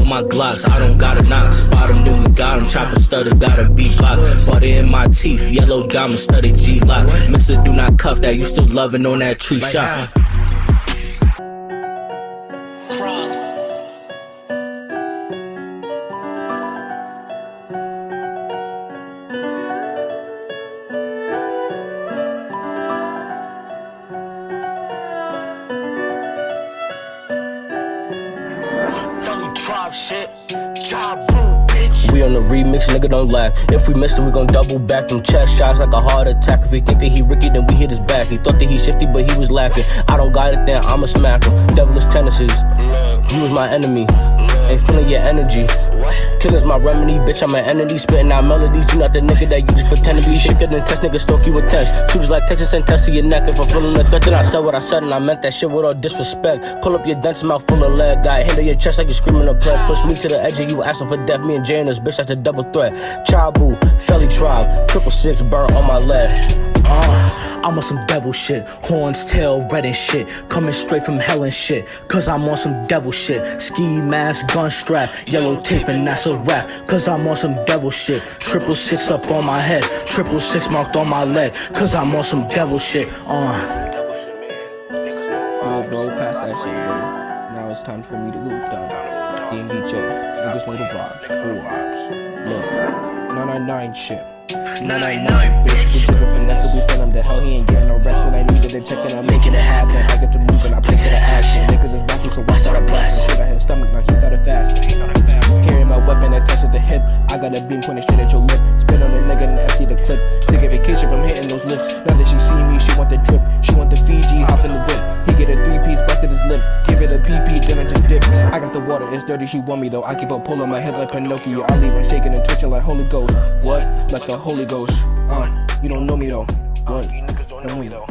my Glocks. I don't gotta knock, spot him, then we got him. Chopper stutter, got a beatbox. Butter in my teeth, yellow diamond studded G-lock. Mister, do not cuff that, you still loving on that tree shot. Shit. Bitch. We on the remix, nigga, don't laugh. If we missed him, we gon' double back. Them chest shots like a heart attack. If he think that he Ricky, then we hit his back. He thought that he shifty, but he was lacking. I don't got it, then I'ma smack him. Devilish tendencies. You was my enemy. Ain't feeling your energy. Killer's my remedy, bitch, I'm an entity. Spitting out melodies, you not the nigga that you just pretend to be. Shit couldn't test, nigga, stalk you with test. Shooters like Texas and test to your neck. If I'm feeling the threat, then I said what I said, and I meant that shit with all disrespect. Call up your dentist, mouth full of lead. Got handle your chest like you're screaming a press. Push me to the edge and you asking for death. Me and Jay and this bitch, that's the double threat. Chabu, Felly Tribe, 666, burn on my leg. I'm on some devil shit. Horns, tail, red and shit. Coming straight from hell and shit. Cause I'm on some devil shit. Ski mask, gun strap, yellow tape and that's a wrap. Cause I'm on some devil shit. 666 up on my head. 666 marked on my leg. Cause I'm on some devil shit. Bro, past that shit, bro. Now it's time for me to loop down. DMV check. Niggas want the vibes. Look, 999 shit. 999, bitch, we drippin' finesse, so we send him to hell, he ain't getting no rest. When I needed to check and I'm making it happen. I get to move and I play to the action. Niggas is backing, so I started blasting. Shoot at his stomach, now he started fasting. Carrying my weapon attached to the hip. I got a beam pointed straight at your lip. Spit on the nigga and empty the clip. Take a vacation from hitting those lips. Now that she see me, she want the drip. She want the Fiji, hop in the whip. He get a 3-piece, busted his lip. Give it a PP, then I just dip. I got the water, it's dirty, she want me though. I keep on pulling my head like Pinocchio. I leave her shaking and twitching like Holy Ghost. What? Like the Holy Ghost. You don't know me though. What? You niggas don't know me though.